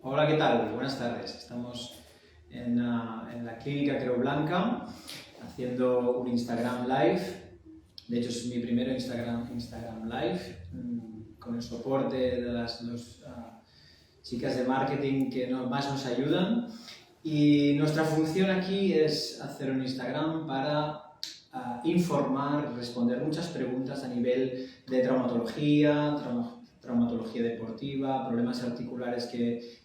Hola, ¿qué tal? Buenas tardes. Estamos en la clínica Creu Blanca haciendo un Instagram Live. De hecho, es mi primero Instagram Live con el soporte de las dos chicas de marketing que más nos ayudan. Y nuestra función aquí es hacer un Instagram para informar, responder muchas preguntas a nivel de traumatología deportiva, problemas articulares que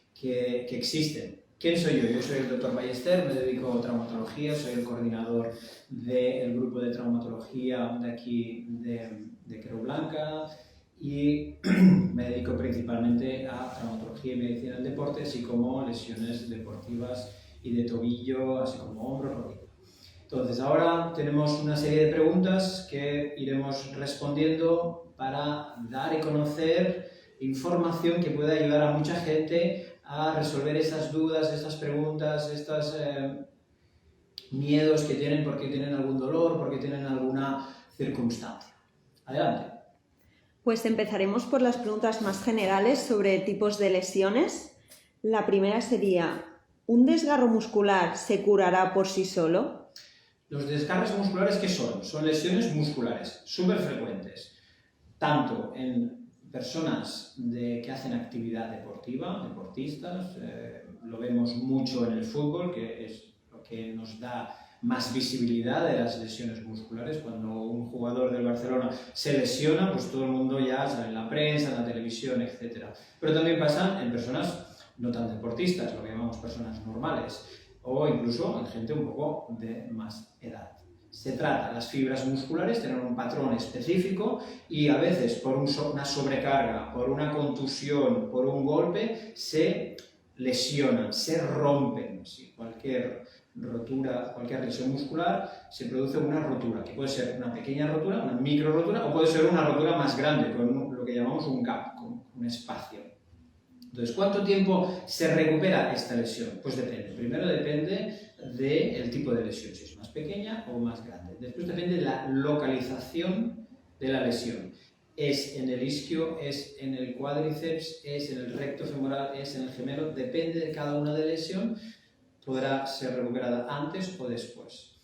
existen. ¿Quién soy yo? Yo soy el Dr. Ballester, me dedico a traumatología, soy el coordinador del grupo de traumatología de aquí de Creu Blanca y me dedico principalmente a traumatología y medicina del deporte, así como lesiones deportivas y de tobillo, así como hombro, rodilla. Entonces, ahora tenemos una serie de preguntas que iremos respondiendo para dar y conocer información que pueda ayudar a mucha gente a resolver estas dudas, estas preguntas, estos miedos que tienen porque tienen algún dolor, porque tienen alguna circunstancia. Adelante. Pues empezaremos por las preguntas más generales sobre tipos de lesiones. La primera sería, ¿un desgarro muscular se curará por sí solo? Los desgarros musculares, ¿qué son? Son lesiones musculares, súper frecuentes, tanto en personas que hacen actividad deportiva, deportistas, lo vemos mucho en el fútbol, que es lo que nos da más visibilidad de las lesiones musculares. Cuando un jugador del Barcelona se lesiona, pues todo el mundo ya sale en la prensa, en la televisión, etc. Pero también pasa en personas no tan deportistas, lo que llamamos personas normales, o incluso en gente un poco de más edad. Se trata, las fibras musculares tienen un patrón específico y a veces por una sobrecarga, por una contusión, por un golpe, se lesionan, se rompen. Si cualquier rotura, cualquier lesión muscular, se produce una rotura, que puede ser una pequeña rotura, una micro rotura, o puede ser una rotura más grande, con lo que llamamos un gap, con un espacio. Entonces, ¿cuánto tiempo se recupera esta lesión? Pues depende. Primero depende del tipo de lesión, si es más pequeña o más grande. Después depende de la localización de la lesión. ¿Es en el isquio, es en el cuádriceps, es en el recto femoral, es en el gemelo? Depende de cada una de la lesión. Podrá ser recuperada antes o después.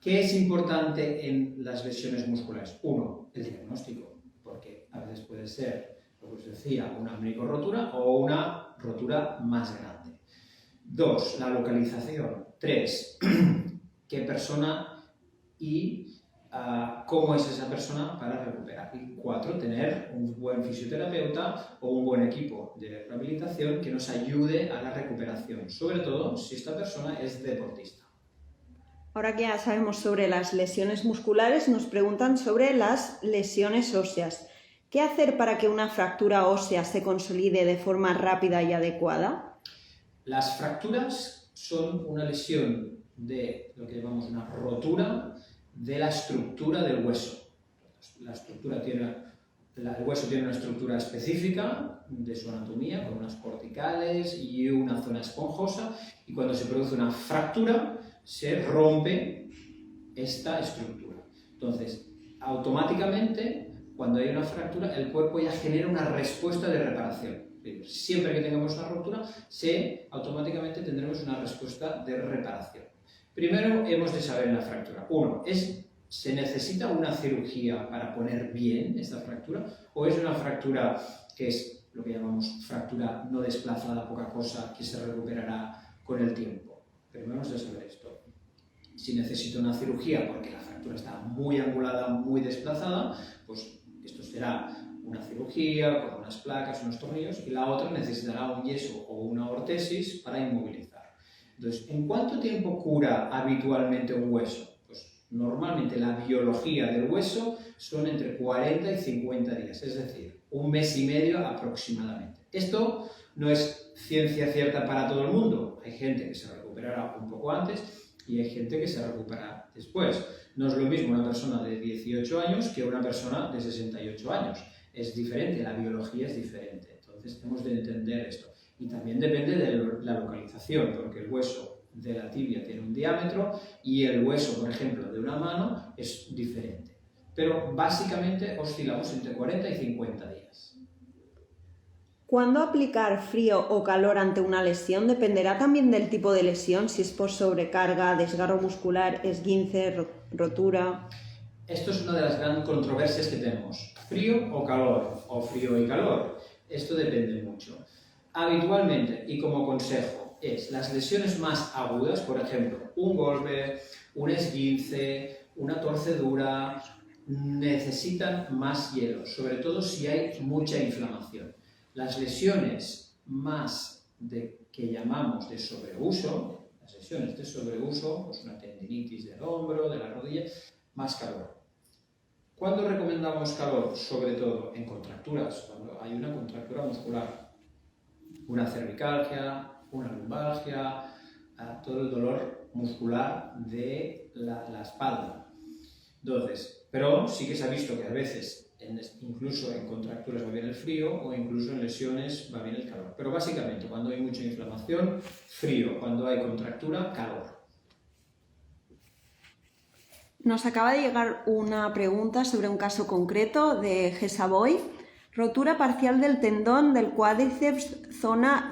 ¿Qué es importante en las lesiones musculares? Uno, el diagnóstico, porque a veces puede ser, como os decía, una microrotura o una rotura más grande. 2, la localización. 3, qué persona y cómo es esa persona para recuperar. Y 4, tener un buen fisioterapeuta o un buen equipo de rehabilitación que nos ayude a la recuperación, sobre todo si esta persona es deportista. Ahora que ya sabemos sobre las lesiones musculares, nos preguntan sobre las lesiones óseas. ¿Qué hacer para que una fractura ósea se consolide de forma rápida y adecuada? Las fracturas son una lesión de lo que llamamos una rotura de la estructura del hueso. El hueso tiene una estructura específica de su anatomía, con unas corticales y una zona esponjosa, y cuando se produce una fractura, se rompe esta estructura. Entonces, automáticamente, cuando hay una fractura, el cuerpo ya genera una respuesta de reparación. Siempre que tengamos una ruptura, automáticamente tendremos una respuesta de reparación. Primero, hemos de saber la fractura. Uno, ¿se necesita una cirugía para poner bien esta fractura? ¿O es una fractura que es lo que llamamos fractura no desplazada, poca cosa, que se recuperará con el tiempo? Primero hemos de saber esto. Si necesito una cirugía porque la fractura está muy angulada, muy desplazada, pues esto será una cirugía con unas placas, unos tornillos, y la otra necesitará un yeso o una ortesis para inmovilizar. Entonces, ¿en cuánto tiempo cura habitualmente un hueso? Pues normalmente la biología del hueso son entre 40 y 50 días, es decir, un mes y medio aproximadamente. Esto no es ciencia cierta para todo el mundo. Hay gente que se recuperará un poco antes y hay gente que se recupera después. No es lo mismo una persona de 18 años que una persona de 68 años. Es diferente, la biología es diferente. Entonces, hemos de entender esto. Y también depende de la localización, porque el hueso de la tibia tiene un diámetro y el hueso, por ejemplo, de una mano es diferente. Pero básicamente oscilamos entre 40 y 50 días. ¿Cuándo aplicar frío o calor ante una lesión? Dependerá también del tipo de lesión, si es por sobrecarga, desgarro muscular, esguince, rotura. Esto es una de las grandes controversias que tenemos. ¿Frío o calor? ¿O frío y calor? Esto depende mucho. Habitualmente, y como consejo, es las lesiones más agudas, por ejemplo, un golpe, un esguince, una torcedura, necesitan más hielo, sobre todo si hay mucha inflamación. Las lesiones que llamamos de sobreuso, las lesiones de sobreuso, pues una tendinitis del hombro, de la rodilla, más calor. ¿Cuándo recomendamos calor? Sobre todo en contracturas, cuando hay una contractura muscular, una cervicalgia, una lumbalgia, todo el dolor muscular de la espalda. Entonces, pero sí que se ha visto que a veces, incluso en contracturas va bien el frío o incluso en lesiones va bien el calor. Pero básicamente, cuando hay mucha inflamación, frío; cuando hay contractura, calor. Nos acaba de llegar una pregunta sobre un caso concreto de Gesaboy. Rotura parcial del tendón del cuádriceps, zona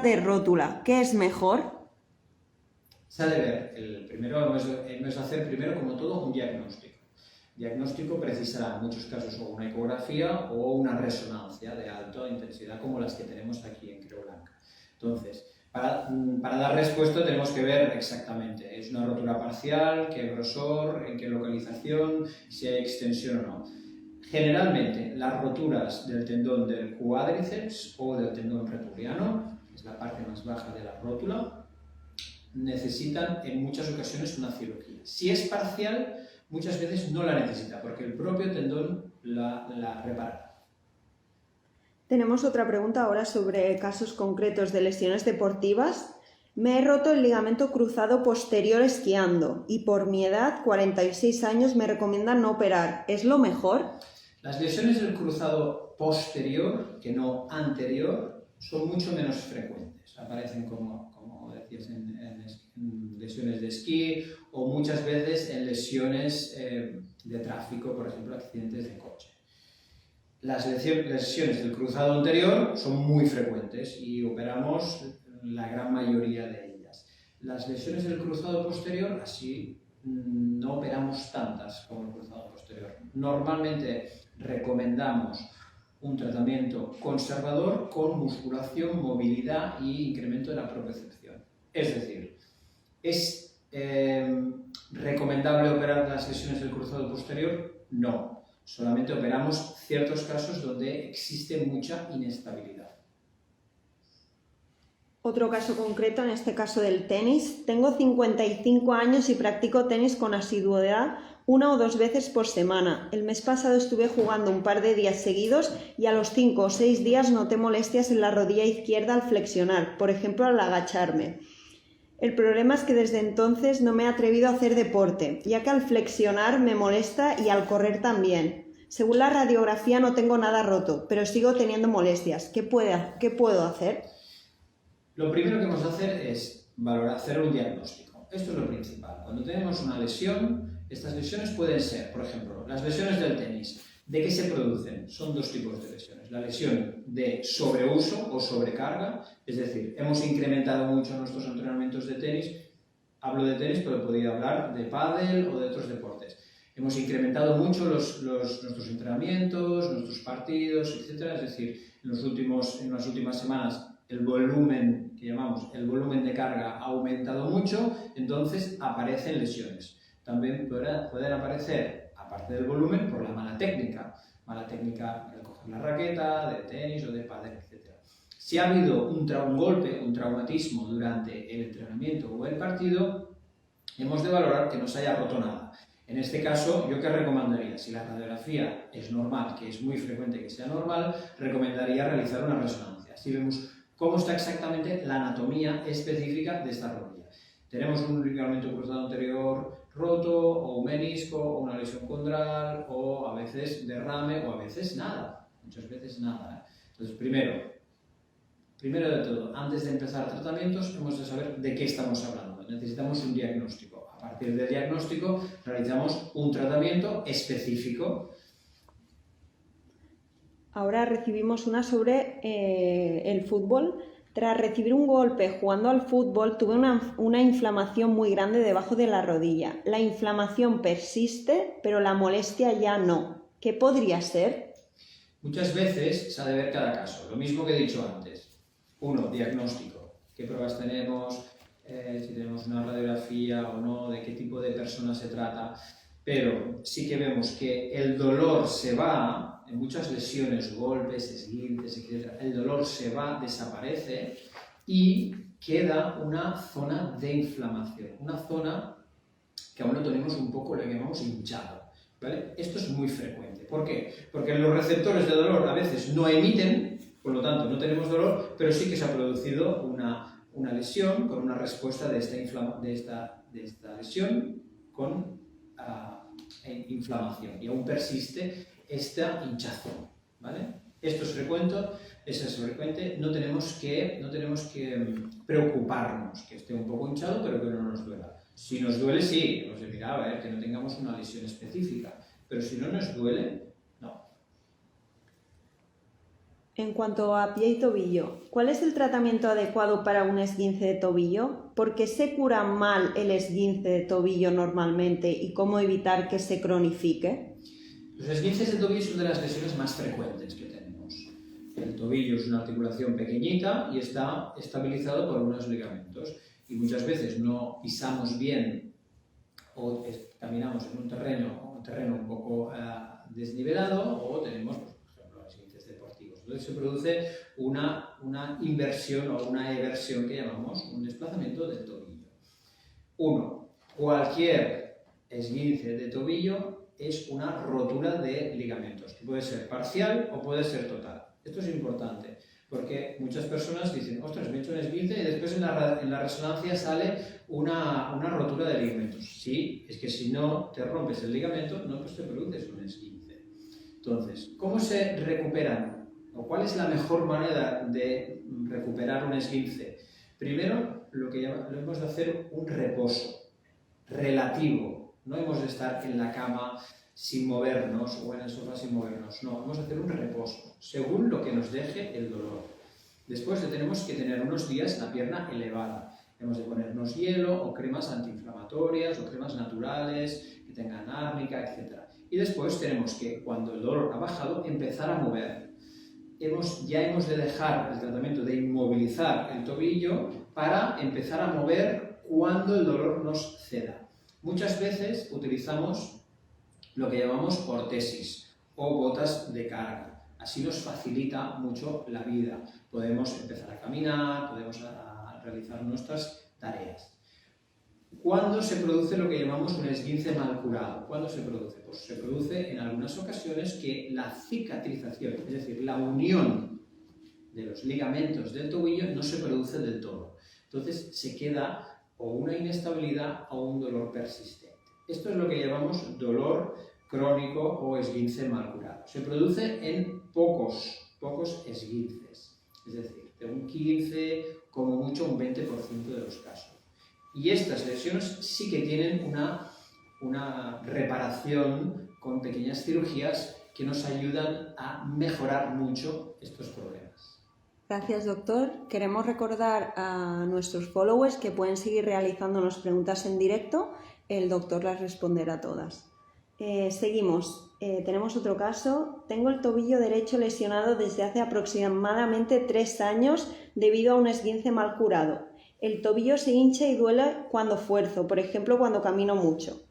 de rótula. ¿Qué es mejor? Se ha de ver. Hemos de hacer primero, como todo, un diagnóstico. Diagnóstico precisará en muchos casos o una ecografía o una resonancia de alta intensidad como las que tenemos aquí en Creu Blanca. Entonces, para dar respuesta tenemos que ver exactamente, ¿es una rotura parcial? ¿Qué grosor? ¿En qué localización? ¿Si hay extensión o no? Generalmente, las roturas del tendón del cuádriceps o del tendón prepubiano, que es la parte más baja de la rótula, necesitan en muchas ocasiones una cirugía. Si es parcial, muchas veces no la necesita, porque el propio tendón la repara. Tenemos otra pregunta ahora sobre casos concretos de lesiones deportivas. Me he roto el ligamento cruzado posterior esquiando y por mi edad, 46 años, me recomiendan no operar. ¿Es lo mejor? Las lesiones del cruzado posterior, que no anterior, son mucho menos frecuentes. Aparecen, como decías, en lesiones de esquí o muchas veces en lesiones de tráfico, por ejemplo, accidentes de coche. Las lesiones del cruzado anterior son muy frecuentes y operamos la gran mayoría de ellas. Las lesiones del cruzado posterior, así no operamos tantas como el cruzado posterior. Normalmente recomendamos un tratamiento conservador con musculación, movilidad e incremento de la propiocepción. Es decir, ¿es recomendable operar las lesiones del cruzado posterior? No. Solamente operamos ciertos casos donde existe mucha inestabilidad. Otro caso concreto, en este caso del tenis. Tengo 55 años y practico tenis con asiduidad 1 o 2 veces por semana. El mes pasado estuve jugando un par de días seguidos y a los 5 o 6 días noté molestias en la rodilla izquierda al flexionar, por ejemplo al agacharme. El problema es que desde entonces no me he atrevido a hacer deporte, ya que al flexionar me molesta y al correr también. Según la radiografía no tengo nada roto, pero sigo teniendo molestias. ¿Qué puedo hacer? Lo primero que vamos a hacer es hacer un diagnóstico. Esto es lo principal. Cuando tenemos una lesión, estas lesiones pueden ser, por ejemplo, las lesiones del tenis. ¿De qué se producen? Son 2 tipos de lesiones. La lesión de sobreuso o sobrecarga, es decir, hemos incrementado mucho nuestros entrenamientos de tenis. Hablo de tenis, pero podría hablar de pádel o de otros deportes. Hemos incrementado mucho nuestros entrenamientos, nuestros partidos, etc. Es decir, en las últimas semanas el volumen, que llamamos el volumen de carga, ha aumentado mucho, entonces aparecen lesiones. También pueden aparecer, aparte del volumen, por la mala técnica al coger la raqueta, de tenis o de pádel, etc. Si ha habido un golpe, un traumatismo durante el entrenamiento o el partido, hemos de valorar que no se haya roto nada. En este caso, ¿yo qué recomendaría? Si la radiografía es normal, que es muy frecuente que sea normal, recomendaría realizar una resonancia. Así vemos cómo está exactamente la anatomía específica de esta rodilla. Tenemos un ligamento cruzado anterior roto, o un menisco, o una lesión condral, o a veces derrame, o a veces nada. Muchas veces nada. Entonces, primero de todo, antes de empezar tratamientos, hemos de saber de qué estamos hablando. Necesitamos un diagnóstico. A partir del diagnóstico, realizamos un tratamiento específico. Ahora recibimos una sobre el fútbol. Tras recibir un golpe jugando al fútbol, tuve una inflamación muy grande debajo de la rodilla. La inflamación persiste, pero la molestia ya no. ¿Qué podría ser? Muchas veces se ha de ver cada caso. Lo mismo que he dicho antes. Uno, diagnóstico. ¿Qué pruebas tenemos? Si tenemos una radiografía o no, de qué tipo de persona se trata. Pero sí que vemos que el dolor se va, en muchas lesiones, golpes, esguinces, etc. El dolor se va, desaparece y queda una zona de inflamación. Una zona que aún lo tenemos un poco, lo llamamos hinchado. ¿Vale? Esto es muy frecuente. ¿Por qué? Porque los receptores de dolor a veces no emiten, por lo tanto no tenemos dolor, pero sí que se ha producido una lesión con una respuesta de esta lesión con inflamación y aún persiste esta hinchazón. ¿Vale? Esto es frecuente, no tenemos que preocuparnos que esté un poco hinchado pero que no nos duela. Si nos duele, sí, hemos de mirar, que no tengamos una lesión específica, pero si no nos duele, no. En cuanto a pie y tobillo, ¿cuál es el tratamiento adecuado para un esguince de tobillo? ¿Por qué se cura mal el esguince de tobillo normalmente y cómo evitar que se cronifique? Los esguinces de tobillo son de las lesiones más frecuentes que tenemos. El tobillo es una articulación pequeñita y está estabilizado por unos ligamentos. Y muchas veces no pisamos bien o caminamos en un terreno un poco desnivelado o tenemos, por ejemplo, esguinces deportivos. Entonces se produce una inversión o una eversión que llamamos un desplazamiento del tobillo. Cualquier esguince de tobillo es una rotura de ligamentos, que puede ser parcial o puede ser total. Esto es importante. Porque muchas personas dicen, ostras, me he hecho un esguince y después en la resonancia sale una rotura de ligamentos. Sí, es que si no te rompes el ligamento, no pues te produces un esguince. Entonces, ¿cómo se recuperan? ¿O cuál es la mejor manera de recuperar un esguince? Primero, lo hemos de hacer un reposo relativo. No hemos de estar en la cama sin movernos o en el sofá sin movernos. No, vamos a hacer un reposo, según lo que nos deje el dolor. Después tenemos que tener unos días la pierna elevada. Hemos de ponernos hielo o cremas antiinflamatorias o cremas naturales que tengan árnica, etc. Y después tenemos que, cuando el dolor ha bajado, empezar a mover. Ya hemos de dejar el tratamiento de inmovilizar el tobillo para empezar a mover cuando el dolor nos ceda. Muchas veces utilizamos lo que llamamos ortesis o botas de carga. Así nos facilita mucho la vida. Podemos empezar a caminar, podemos realizar nuestras tareas. ¿Cuándo se produce lo que llamamos un esguince mal curado? ¿Cuándo se produce? Pues se produce en algunas ocasiones que la cicatrización, es decir, la unión de los ligamentos del tobillo no se produce del todo. Entonces se queda o una inestabilidad o un dolor persistente. Esto es lo que llamamos dolor crónico o esguince mal curado. Se produce en pocos esguinces, es decir, de un 15, como mucho un 20% de los casos. Y estas lesiones sí que tienen una reparación con pequeñas cirugías que nos ayudan a mejorar mucho estos problemas. Gracias, doctor. Queremos recordar a nuestros followers que pueden seguir realizándonos preguntas en directo. El doctor las responderá todas. Seguimos. Tenemos otro caso. Tengo el tobillo derecho lesionado desde hace aproximadamente 3 años debido a un esguince mal curado. El tobillo se hincha y duele cuando fuerzo, por ejemplo, cuando camino mucho.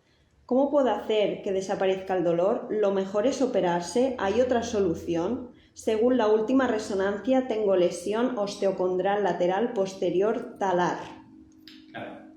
¿Cómo puedo hacer que desaparezca el dolor? ¿Lo mejor es operarse? ¿Hay otra solución? Según la última resonancia, tengo lesión osteocondral lateral posterior talar. Claro.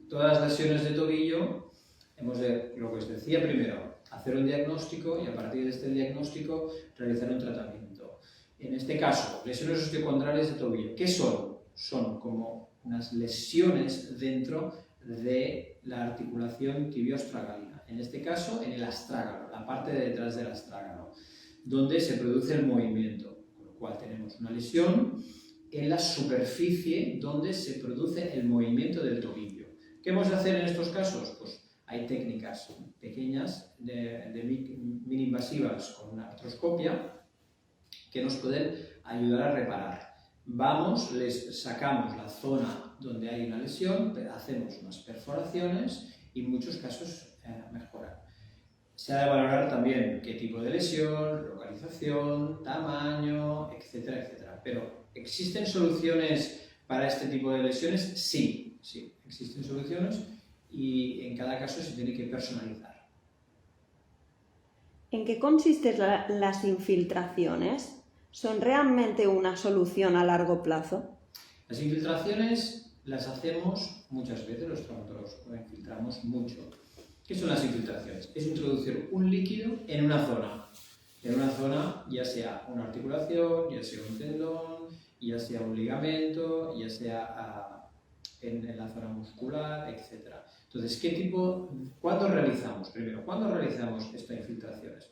Todas las lesiones de tobillo hemos de, lo que os decía primero, hacer un diagnóstico y a partir de este diagnóstico realizar un tratamiento. En este caso, lesiones osteocondrales de tobillo. ¿Qué son? Son como unas lesiones dentro de la articulación tibio-astragalina. En este caso, en el astrágalo, la parte de detrás del astrágalo, donde se produce el movimiento. Con lo cual tenemos una lesión en la superficie donde se produce el movimiento del tobillo. ¿Qué hemos de hacer en estos casos? Pues hay técnicas pequeñas, mini invasivas con una artroscopia, que nos pueden ayudar a reparar. Vamos, les sacamos la zona donde hay una lesión, hacemos unas perforaciones y en muchos casos mejoran. Se ha de valorar también qué tipo de lesión, localización, tamaño, etcétera, etcétera. Pero, ¿existen soluciones para este tipo de lesiones? Sí, existen soluciones y en cada caso se tiene que personalizar. ¿En qué consisten las infiltraciones? ¿Son realmente una solución a largo plazo? Las infiltraciones las hacemos muchas veces, los traumatólogos lo infiltramos mucho. ¿Qué son las infiltraciones? Es introducir un líquido en una zona, ya sea una articulación, ya sea un tendón, ya sea un ligamento, ya sea en la zona muscular, etc. Entonces, ¿cuándo realizamos? Primero, ¿cuándo realizamos estas infiltraciones?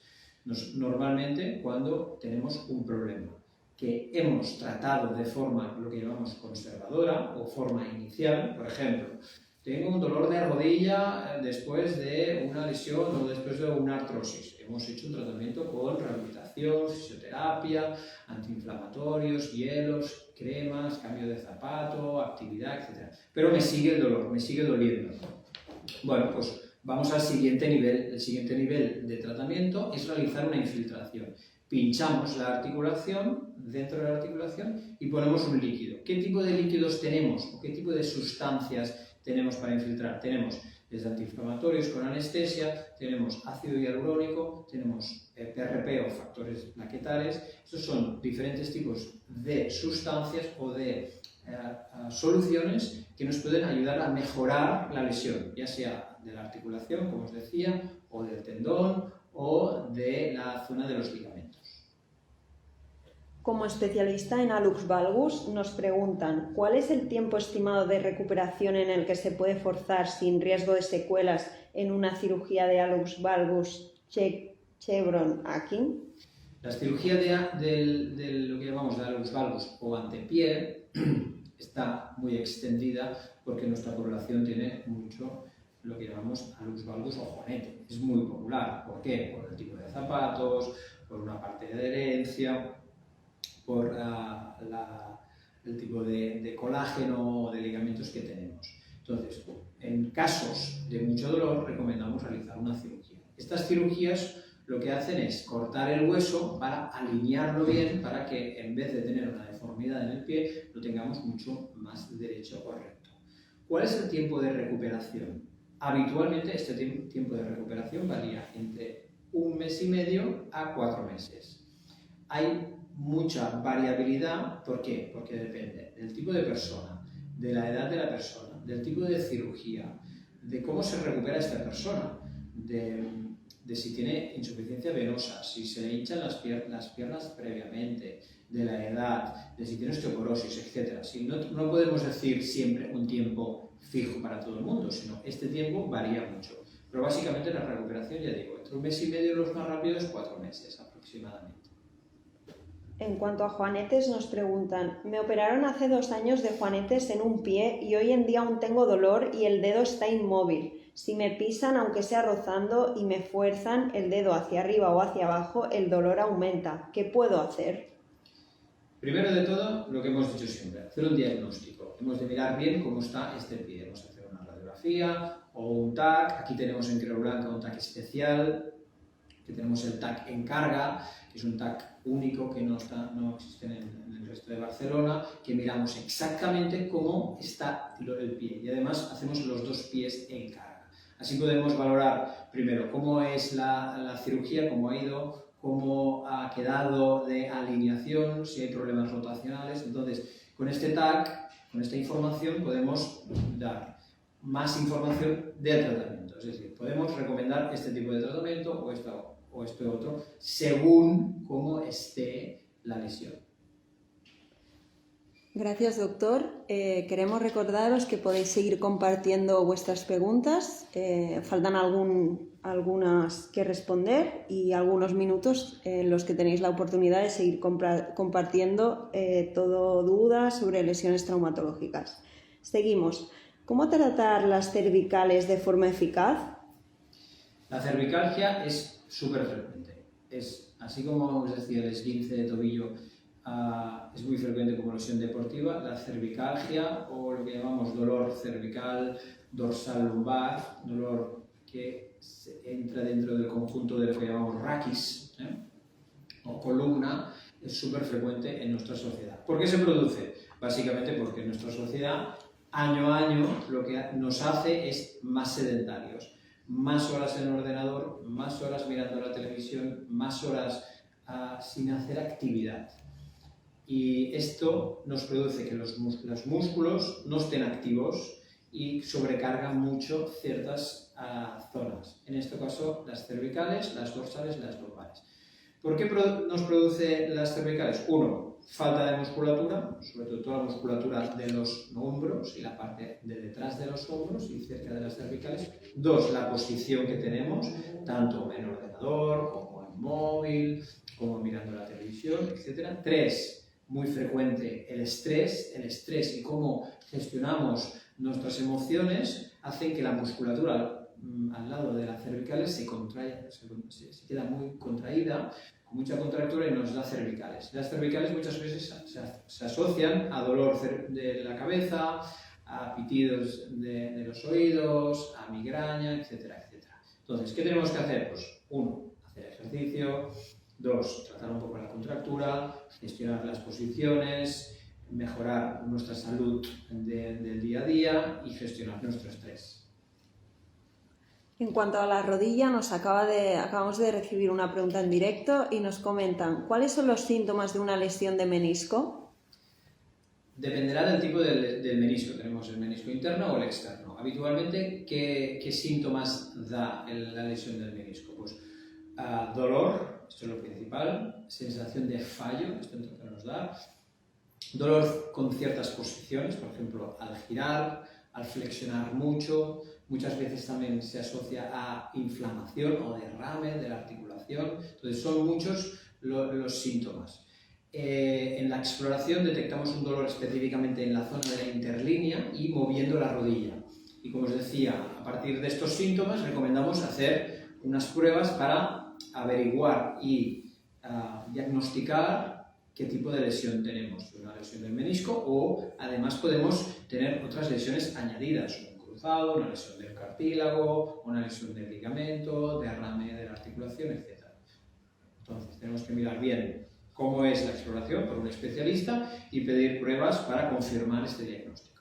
Normalmente cuando tenemos un problema que hemos tratado de forma, lo que llamamos conservadora o forma inicial. Por ejemplo, tengo un dolor de rodilla después de una lesión o después de una artrosis. Hemos hecho un tratamiento con rehabilitación, fisioterapia, antiinflamatorios, hielos, cremas, cambio de zapato, actividad, etc. Pero me sigue el dolor, me sigue doliendo. Bueno, pues vamos al siguiente nivel. El siguiente nivel de tratamiento es realizar una infiltración. Pinchamos la articulación, dentro de la articulación, y ponemos un líquido. ¿Qué tipo de líquidos tenemos o qué tipo de sustancias tenemos para infiltrar? Tenemos desde antiinflamatorios con anestesia, tenemos ácido hialurónico, tenemos PRP o factores plaquetales. Estos son diferentes tipos de sustancias o de soluciones que nos pueden ayudar a mejorar la lesión, ya sea de la articulación, como os decía, o del tendón o de la zona de los ligamentos. Como especialista en hallux valgus, nos preguntan ¿cuál es el tiempo estimado de recuperación en el que se puede forzar sin riesgo de secuelas en una cirugía de hallux valgus Chevron-Akin? La cirugía de lo que llamamos de hallux valgus o antepié está muy extendida porque nuestra población tiene mucho lo que llamamos hallux valgus o juanete. Es muy popular. ¿Por qué? Por el tipo de zapatos, por una parte de herencia, por el tipo de colágeno o de ligamentos que tenemos. Entonces, en casos de mucho dolor, recomendamos realizar una cirugía. Estas cirugías lo que hacen es cortar el hueso para alinearlo bien, para que en vez de tener una deformidad en el pie, lo tengamos mucho más derecho o recto. ¿Cuál es el tiempo de recuperación? Habitualmente este tiempo de recuperación varía entre 1 mes y medio a 4 meses. Hay mucha variabilidad. ¿Por qué? Porque depende del tipo de persona, de la edad de la persona, del tipo de cirugía, de cómo se recupera esta persona, de si tiene insuficiencia venosa, si se le hinchan las piernas previamente, de la edad, de si tiene osteoporosis, etc. No podemos decir siempre un tiempo fijo para todo el mundo, sino este tiempo varía mucho. Pero básicamente la recuperación, ya digo, entre 1 mes y medio, los más rápidos, 4 meses aproximadamente. En cuanto a juanetes, nos preguntan, me operaron hace 2 años de juanetes en un pie y hoy en día aún tengo dolor y el dedo está inmóvil. Si me pisan, aunque sea rozando, y me fuerzan el dedo hacia arriba o hacia abajo, el dolor aumenta. ¿Qué puedo hacer? Primero de todo, lo que hemos dicho siempre, hacer un diagnóstico. Hemos de mirar bien cómo está este pie. Hemos de hacer una radiografía o un TAC. Aquí tenemos en Creu Blanca un TAC especial, que tenemos el TAC en carga, que es un TAC único que no existe en el resto de Barcelona, que miramos exactamente cómo está el pie y además hacemos los 2 pies en carga. Así podemos valorar primero cómo es la cirugía, cómo ha ido, cómo ha quedado de alineación, si hay problemas rotacionales. Entonces, con este TAC, con esta información, podemos dar más información del tratamiento. Es decir, podemos recomendar este tipo de tratamiento o este otro, según cómo esté la lesión. Gracias, doctor. Queremos recordaros que podéis seguir compartiendo vuestras preguntas. Faltan algunas que responder y algunos minutos en los que tenéis la oportunidad de seguir compartiendo todo dudas sobre lesiones traumatológicas. Seguimos. ¿Cómo tratar las cervicales de forma eficaz? La cervicalgia es súper frecuente. es, así como os decía, el esguince de tobillo es muy frecuente como lesión deportiva, la cervicalgia o lo que llamamos dolor cervical, dorsal lumbar, dolor que entra dentro del conjunto de lo que llamamos raquis, o columna, es súper frecuente en nuestra sociedad. ¿Por qué se produce? Básicamente porque en nuestra sociedad, año a año, lo que nos hace es más sedentarios. Más horas en el ordenador, más horas mirando la televisión, más horas sin hacer actividad. Y esto nos produce que los músculos no estén activos y sobrecargan mucho ciertas zonas. En este caso, las cervicales, las dorsales y las lumbares. ¿Por qué nos produce las cervicales? Uno, falta de musculatura, sobre todo la musculatura de los hombros y la parte de detrás de los hombros y cerca de las cervicales. Dos, la posición que tenemos, tanto en ordenador como en móvil, como mirando la televisión, etc. Tres, muy frecuente el estrés y cómo gestionamos nuestras emociones hacen que la musculatura al lado de las cervicales se queda muy contraída, con mucha contractura y nos da cervicales. Las cervicales muchas veces se asocian a dolor de la cabeza, a pitidos de los oídos, a migraña, etcétera, etcétera. Entonces, ¿qué tenemos que hacer? Pues, uno, hacer ejercicio. Dos, tratar un poco la contractura, gestionar las posiciones, mejorar nuestra salud del día a día y gestionar nuestro estrés. En cuanto a la rodilla, acabamos de recibir una pregunta en directo y nos comentan ¿cuáles son los síntomas de una lesión de menisco? Dependerá del tipo del menisco. Tenemos el menisco interno o el externo. Habitualmente, ¿qué síntomas da la lesión del menisco? Pues dolor, esto es lo principal, sensación de fallo, esto es lo que nos da, dolor con ciertas posiciones, por ejemplo, al girar, al flexionar mucho, muchas veces también se asocia a inflamación o derrame de la articulación, entonces son muchos los síntomas. En la exploración detectamos un dolor específicamente en la zona de la interlínea y moviendo la rodilla. Y como os decía, a partir de estos síntomas recomendamos hacer unas pruebas para averiguar y diagnosticar qué tipo de lesión tenemos, una lesión del menisco o además podemos tener otras lesiones añadidas, un cruzado, una lesión del cartílago, una lesión del ligamento, derrame de la articulación, etc. Entonces tenemos que mirar bien cómo es la exploración por un especialista y pedir pruebas para confirmar este diagnóstico.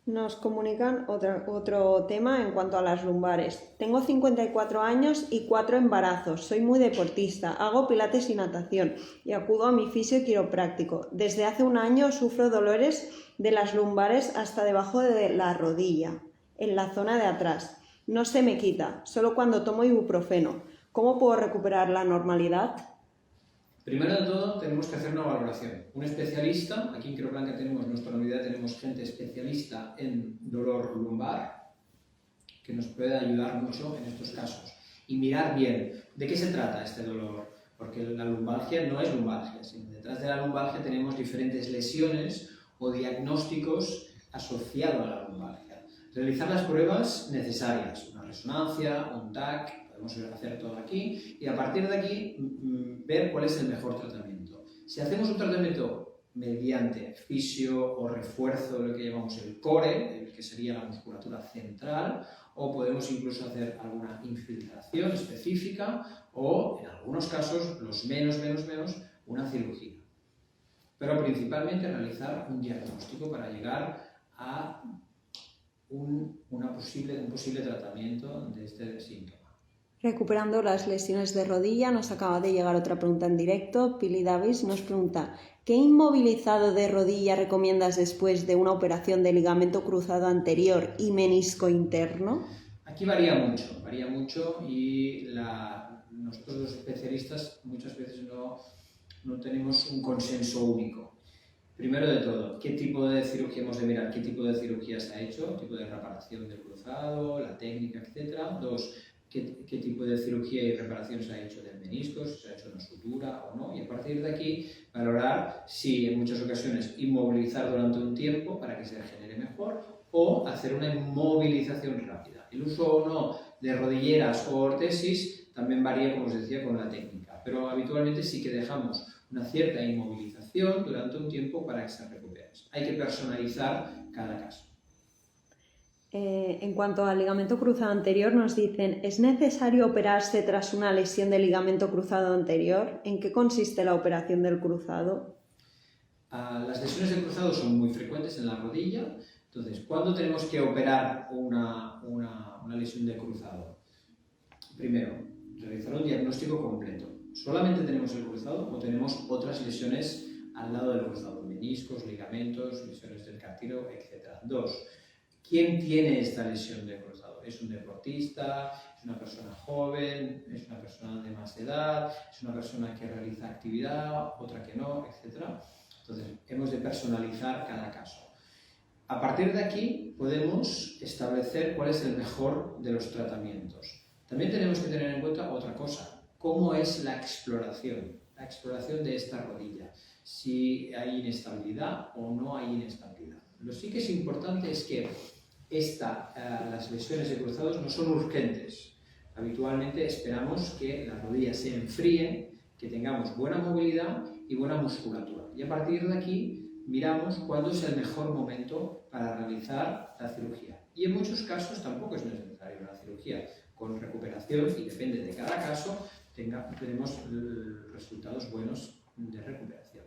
Nos comunican otro tema en cuanto a las lumbares. Tengo 54 años y 4 embarazos. Soy muy deportista, hago pilates y natación y acudo a mi fisio quiropráctico. Desde hace un año sufro dolores de las lumbares hasta debajo de la rodilla, en la zona de atrás. No se me quita, solo cuando tomo ibuprofeno. ¿Cómo puedo recuperar la normalidad? Primero de todo, tenemos que hacer una valoración. Un especialista, aquí en Quiroplanca tenemos, en nuestra unidad tenemos gente especialista en dolor lumbar, que nos puede ayudar mucho en estos casos. Y mirar bien, ¿de qué se trata este dolor? Porque la lumbalgia no es lumbalgia, sino detrás de la lumbalgia tenemos diferentes lesiones o diagnósticos asociados a la lumbalgia. Realizar las pruebas necesarias, una resonancia, un TAC, podemos hacer todo aquí, y a partir de aquí ver cuál es el mejor tratamiento. Si hacemos un tratamiento mediante fisio o refuerzo de lo que llamamos el core, que sería la musculatura central, o podemos incluso hacer alguna infiltración específica o, en algunos casos, los menos, una cirugía. Pero principalmente realizar un diagnóstico para llegar a un posible tratamiento de este síntoma. Recuperando las lesiones de rodilla, nos acaba de llegar otra pregunta en directo. Pili Davis nos pregunta ¿qué inmovilizado de rodilla recomiendas después de una operación de ligamento cruzado anterior y menisco interno? Aquí varía mucho y nosotros los especialistas muchas veces no tenemos un consenso único. Primero de todo, ¿qué tipo de cirugía hemos de mirar? ¿Qué tipo de cirugía se ha hecho? ¿Tipo de reparación del cruzado, la técnica, etcétera? Dos, ¿qué tipo de cirugía y reparación se ha hecho del menisco? ¿Si se ha hecho una sutura o no? Y a partir de aquí, valorar si en muchas ocasiones inmovilizar durante un tiempo para que se regenere mejor o hacer una inmovilización rápida. El uso o no de rodilleras o ortesis también varía, como os decía, con la técnica, pero habitualmente sí que dejamos una cierta inmovilización durante un tiempo para que se recupere. Hay que personalizar cada caso. En cuanto al ligamento cruzado anterior, nos dicen, ¿es necesario operarse tras una lesión del ligamento cruzado anterior? ¿En qué consiste la operación del cruzado? Las lesiones de cruzado son muy frecuentes en la rodilla. Entonces, ¿cuándo tenemos que operar una lesión de cruzado? Primero, realizar un diagnóstico completo. ¿Solamente tenemos el cruzado o tenemos otras lesiones al lado del cruzado? Meniscos, ligamentos, lesiones del cartílago, etc. 2. ¿Quién tiene esta lesión de cruzado? ¿Es un deportista? ¿Es una persona joven? ¿Es una persona de más edad? ¿Es una persona que realiza actividad? ¿Otra que no? Etcétera. Entonces, hemos de personalizar cada caso. A partir de aquí podemos establecer cuál es el mejor de los tratamientos. También tenemos que tener en cuenta otra cosa, cómo es la exploración de esta rodilla, si hay inestabilidad o no hay inestabilidad. Lo sí que es importante es que las lesiones de cruzados no son urgentes. Habitualmente esperamos que la rodilla se enfríe, que tengamos buena movilidad y buena musculatura. Y a partir de aquí miramos cuándo es el mejor momento para realizar la cirugía. Y en muchos casos tampoco es necesaria la cirugía. Con recuperación, y depende de cada caso, tenemos resultados buenos de recuperación.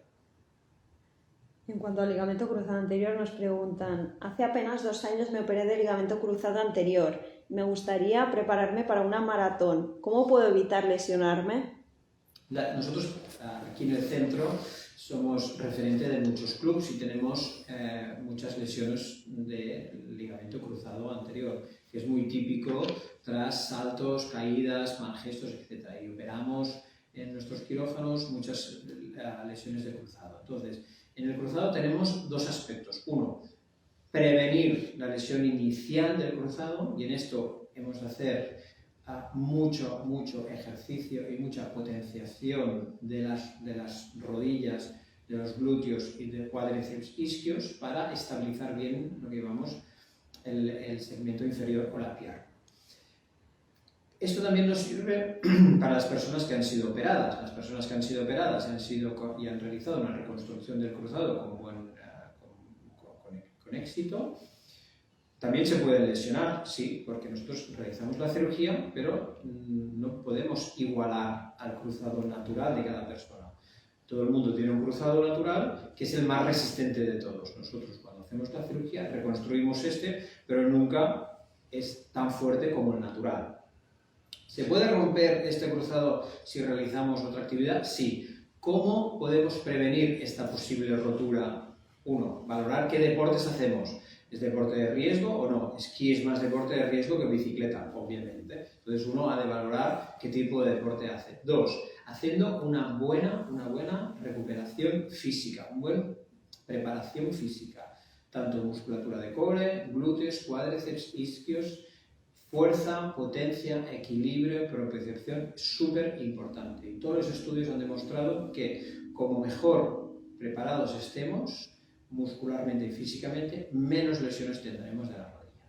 En cuanto al ligamento cruzado anterior, nos preguntan, hace apenas 2 años me operé de ligamento cruzado anterior. Me gustaría prepararme para una maratón. ¿Cómo puedo evitar lesionarme? Nosotros aquí en el centro somos referente de muchos clubes y tenemos muchas lesiones de ligamento cruzado anterior, que es muy típico tras saltos, caídas, mal gestos, etc. Y operamos en nuestros quirófanos muchas lesiones de cruzado. Entonces, en el cruzado tenemos 2 aspectos. Uno, prevenir la lesión inicial del cruzado, y en esto hemos de hacer mucho ejercicio y mucha potenciación de las rodillas, de los glúteos y de cuádriceps isquios para estabilizar bien lo que llamamos el segmento inferior o la pierna. Esto también nos sirve para las personas que han sido operadas. Las personas que han sido operadas y han realizado una reconstrucción del cruzado con éxito. También se pueden lesionar, sí, porque nosotros realizamos la cirugía, pero no podemos igualar al cruzado natural de cada persona. Todo el mundo tiene un cruzado natural que es el más resistente de todos. Nosotros cuando hacemos la cirugía reconstruimos pero nunca es tan fuerte como el natural. ¿Se puede romper este cruzado si realizamos otra actividad? Sí. ¿Cómo podemos prevenir esta posible rotura? 1. Valorar qué deportes hacemos. ¿Es deporte de riesgo o no? Esquí es más deporte de riesgo que bicicleta, obviamente. Entonces uno ha de valorar qué tipo de deporte hace. 2. Haciendo una buena recuperación física, una buena preparación física. Tanto musculatura de core, glúteos, cuádriceps, isquios, fuerza, potencia, equilibrio, propiocepción, súper importante. Y todos los estudios han demostrado que como mejor preparados estemos, muscularmente y físicamente, menos lesiones tendremos de la rodilla.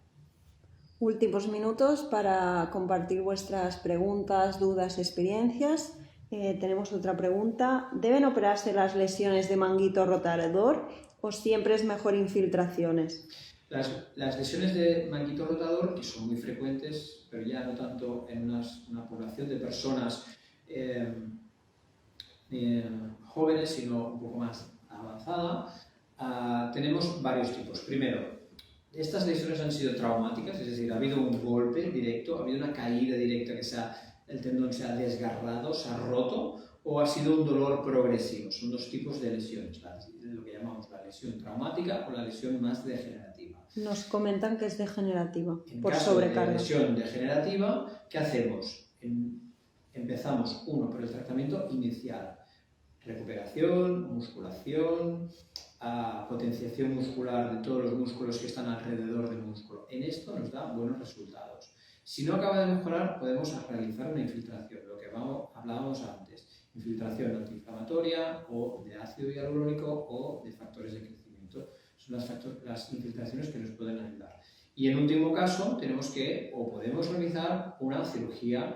Últimos minutos para compartir vuestras preguntas, dudas, experiencias. Tenemos otra pregunta. ¿Deben operarse las lesiones de manguito rotador o siempre es mejor infiltraciones? Las lesiones de manguito rotador, que son muy frecuentes, pero ya no tanto en una población de personas jóvenes, sino un poco más avanzada, tenemos varios tipos. Primero, estas lesiones han sido traumáticas, es decir, ha habido un golpe directo, ha habido una caída directa el tendón se ha desgarrado, se ha roto, o ha sido un dolor progresivo. Son 2 tipos de lesiones, lo que llamamos la lesión traumática o la lesión más degenerativa. Nos comentan que es degenerativa, por sobrecarga. En caso de lesión degenerativa, ¿qué hacemos? Empezamos, por el tratamiento inicial. Recuperación, musculación, potenciación muscular de todos los músculos que están alrededor del músculo. En esto nos da buenos resultados. Si no acaba de mejorar, podemos realizar una infiltración, lo que hablábamos antes. Infiltración antiinflamatoria o de ácido hialurónico o de factores de crecimiento. Son las infiltraciones que nos pueden ayudar. Y en último caso, podemos realizar una cirugía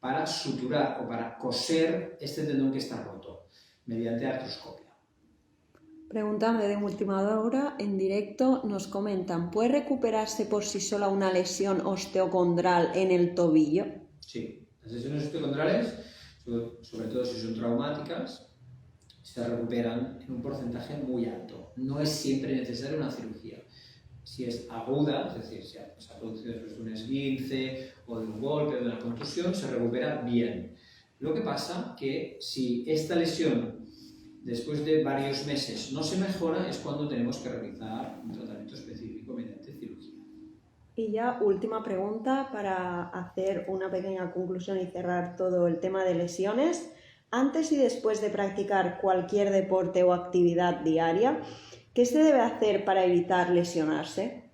para suturar o para coser este tendón que está roto mediante artroscopia. Preguntan de última hora en directo, nos comentan, ¿puede recuperarse por sí sola una lesión osteocondral en el tobillo? Sí, las lesiones osteocondrales, sobre todo si son traumáticas, se recuperan en un porcentaje muy alto. No es siempre necesaria una cirugía. Si es aguda, es decir, si se ha producido después de un esguince o de un golpe o de una contusión, se recupera bien. Lo que pasa que si esta lesión después de varios meses no se mejora, es cuando tenemos que realizar un tratamiento específico mediante cirugía. Y ya última pregunta para hacer una pequeña conclusión y cerrar todo el tema de lesiones. Antes y después de practicar cualquier deporte o actividad diaria, ¿qué se debe hacer para evitar lesionarse?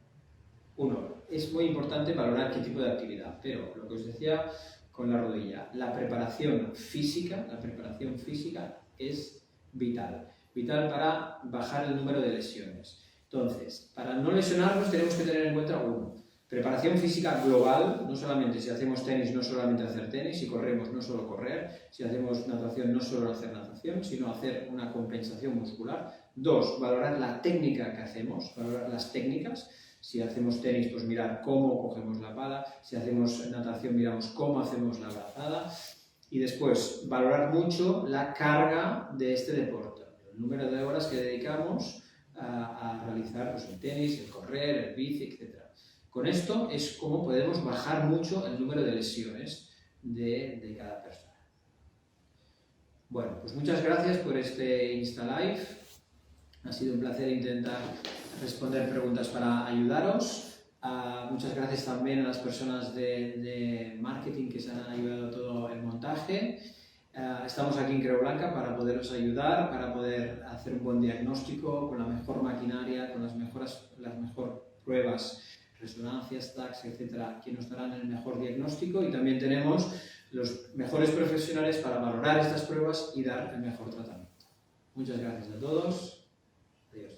Uno, es muy importante valorar qué tipo de actividad, pero lo que os decía con la rodilla, la preparación física es vital para bajar el número de lesiones. Entonces, para no lesionarnos tenemos que tener en cuenta preparación física global, no solamente si hacemos tenis, no solamente hacer tenis, si corremos, no solo correr, si hacemos natación, no solo hacer natación, sino hacer una compensación muscular. 2, valorar la técnica que hacemos, valorar las técnicas. Si hacemos tenis, pues mirar cómo cogemos la pala, si hacemos natación, miramos cómo hacemos la brazada. Y después, valorar mucho la carga de este deporte, el número de horas que dedicamos a realizar pues, el tenis, el correr, el bici, etc. Con esto es como podemos bajar mucho el número de lesiones de cada persona. Bueno, pues muchas gracias por este InstaLive. Ha sido un placer intentar responder preguntas para ayudaros. Muchas gracias también a las personas de marketing que se han ayudado a todo el montaje. Estamos aquí en Creu Blanca para poderos ayudar, para poder hacer un buen diagnóstico con la mejor maquinaria, con las mejores pruebas, resonancias, TACs, etcétera, que nos darán el mejor diagnóstico, y también tenemos los mejores profesionales para valorar estas pruebas y dar el mejor tratamiento. Muchas gracias a todos. Adiós.